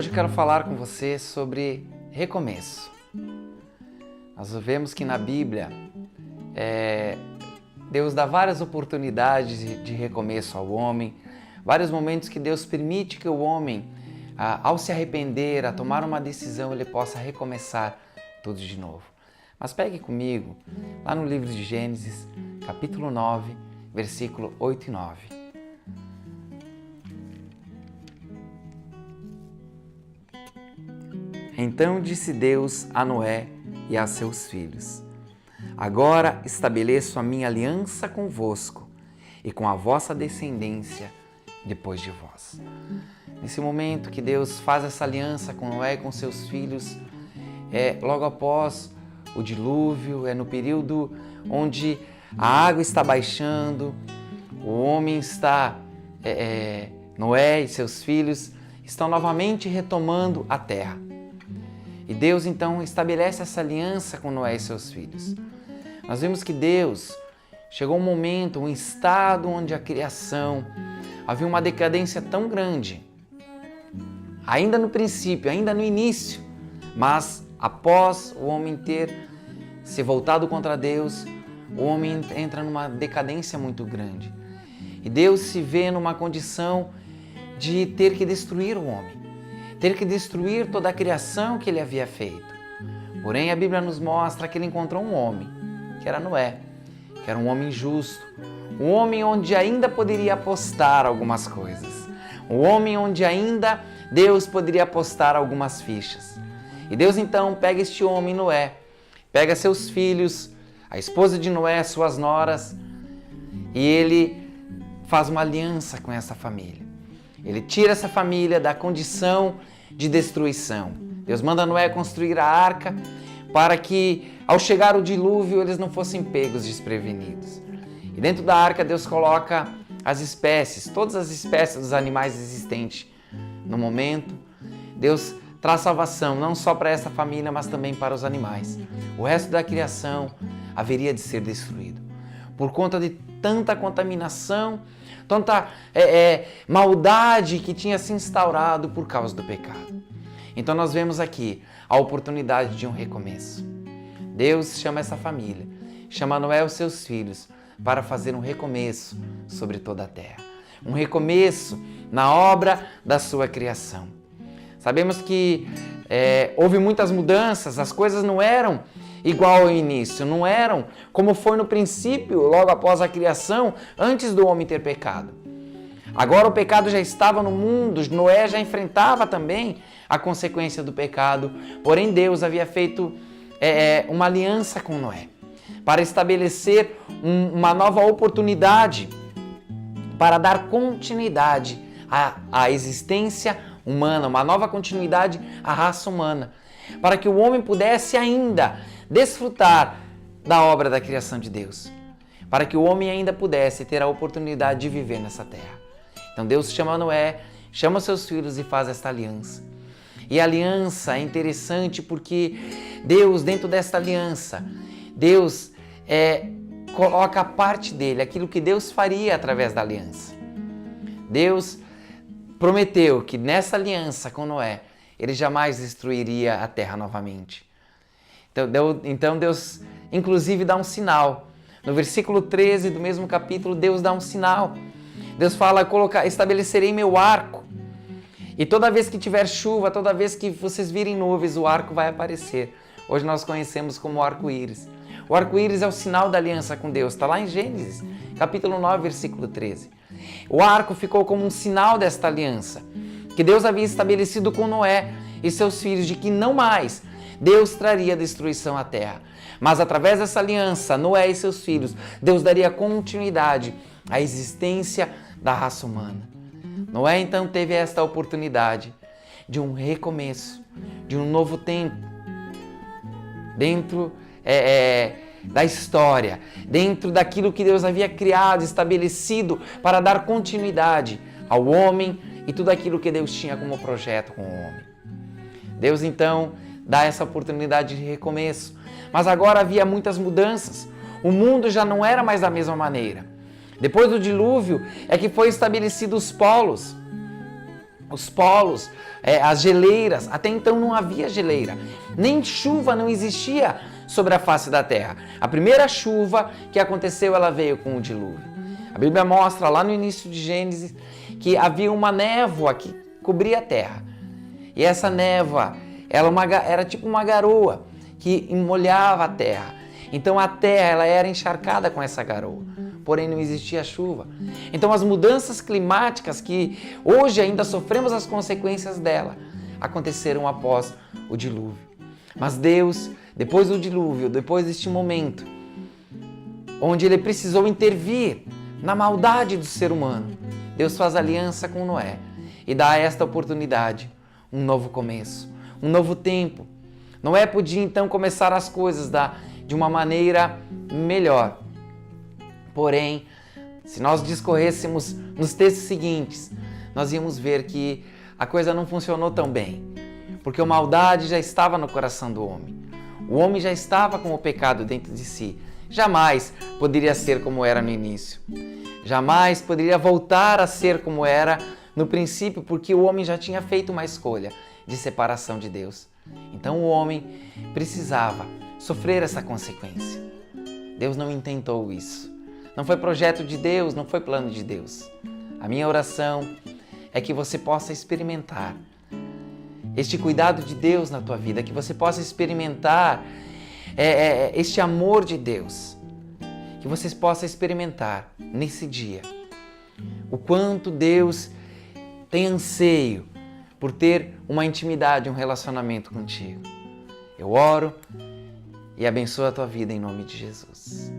Hoje eu quero falar com você sobre recomeço. Nós vemos que na Bíblia Deus dá várias oportunidades de recomeço ao homem, vários momentos que Deus permite que o homem, ao se arrepender, a tomar uma decisão, ele possa recomeçar tudo de novo. Mas pegue comigo lá no livro de Gênesis, capítulo 9, versículo 8 e 9. Então disse Deus a Noé e a seus filhos: Agora estabeleço a minha aliança convosco e com a vossa descendência depois de vós. Nesse momento que Deus faz essa aliança com Noé e com seus filhos, logo após o dilúvio, no período onde a água está baixando, o homem está, Noé e seus filhos estão novamente retomando a terra. E Deus então estabelece essa aliança com Noé e seus filhos. Nós vemos que Deus chegou um momento, um estado onde a criação havia uma decadência tão grande, ainda no princípio, ainda no início, mas após o homem ter se voltado contra Deus, o homem entra numa decadência muito grande. E Deus se vê numa condição de ter que destruir o homem, ter que destruir toda a criação que ele havia feito. Porém, a Bíblia nos mostra que ele encontrou um homem, que era Noé, que era um homem justo, um homem onde ainda poderia apostar algumas coisas, um homem onde ainda Deus poderia apostar algumas fichas. E Deus então pega este homem, Noé, pega seus filhos, a esposa de Noé, suas noras, e ele faz uma aliança com essa família. Ele tira essa família da condição de destruição. Deus manda Noé construir a arca para que, ao chegar o dilúvio, eles não fossem pegos desprevenidos. E dentro da arca, Deus coloca as espécies, todas as espécies dos animais existentes no momento. Deus traz salvação, não só para essa família, mas também para os animais. O resto da criação haveria de ser destruído por conta de tanta contaminação, tanta maldade que tinha se instaurado por causa do pecado. Então nós vemos aqui a oportunidade de um recomeço. Deus chama essa família, chama Noé e os seus filhos para fazer um recomeço sobre toda a terra. Um recomeço na obra da sua criação. Sabemos que houve muitas mudanças, as coisas não eram igual ao início, não eram como foi no princípio, logo após a criação, antes do homem ter pecado. Agora o pecado já estava no mundo, Noé já enfrentava também a consequência do pecado, porém Deus havia feito uma aliança com Noé para estabelecer uma nova oportunidade para dar continuidade à existência humana, uma nova continuidade à raça humana, para que o homem pudesse ainda desfrutar da obra da criação de Deus, para que o homem ainda pudesse ter a oportunidade de viver nessa terra. Então Deus chama Noé, chama seus filhos e faz esta aliança. E a aliança é interessante porque Deus, dentro desta aliança, Deus coloca a parte dele, aquilo que Deus faria através da aliança. Deus prometeu que nessa aliança com Noé, ele jamais destruiria a terra novamente. Então Deus, inclusive, dá um sinal. No versículo 13 do mesmo capítulo, Deus dá um sinal. Deus fala: estabelecerei meu arco. E toda vez que tiver chuva, toda vez que vocês virem nuvens, o arco vai aparecer. Hoje nós conhecemos como o arco-íris. O arco-íris é o sinal da aliança com Deus. Está lá em Gênesis, capítulo 9, versículo 13. O arco ficou como um sinal desta aliança, que Deus havia estabelecido com Noé e seus filhos, de que não mais Deus traria destruição à terra. Mas através dessa aliança, Noé e seus filhos, Deus daria continuidade à existência da raça humana. Noé então teve esta oportunidade de um recomeço, de um novo tempo, dentro da história, dentro daquilo que Deus havia criado, estabelecido para dar continuidade ao homem e tudo aquilo que Deus tinha como projeto com o homem. Deus então dá essa oportunidade de recomeço, mas agora havia muitas mudanças. O mundo já não era mais da mesma maneira. Depois do dilúvio é que foi estabelecido os polos. os polos, as geleiras. Até então não havia geleira, nem chuva não existia sobre a face da terra. A primeira chuva que aconteceu, ela veio com o dilúvio. A Bíblia mostra lá no início de Gênesis que havia uma névoa que cobria a terra. E essa névoa era tipo uma garoa que molhava a terra. Então a terra ela era encharcada com essa garoa, porém não existia chuva. Então as mudanças climáticas que hoje ainda sofremos as consequências dela, aconteceram após o dilúvio. Mas Deus, depois do dilúvio, depois deste momento, onde Ele precisou intervir na maldade do ser humano, Deus faz aliança com Noé e dá a esta oportunidade um novo começo, um novo tempo. Noé podia então começar as coisas de uma maneira melhor. Porém, se nós discorrêssemos nos textos seguintes, nós íamos ver que a coisa não funcionou tão bem, porque a maldade já estava no coração do homem. O homem já estava com o pecado dentro de si. Jamais poderia ser como era no início. Jamais poderia voltar a ser como era no princípio, porque o homem já tinha feito uma escolha de separação de Deus. Então o homem precisava sofrer essa consequência. Deus não intentou isso. Não foi projeto de Deus, não foi plano de Deus. A minha oração é que você possa experimentar este cuidado de Deus na tua vida, que você possa experimentar este amor de Deus, que você possa experimentar nesse dia o quanto Deus tem anseio por ter uma intimidade, um relacionamento contigo. Eu oro e abençoo a tua vida em nome de Jesus.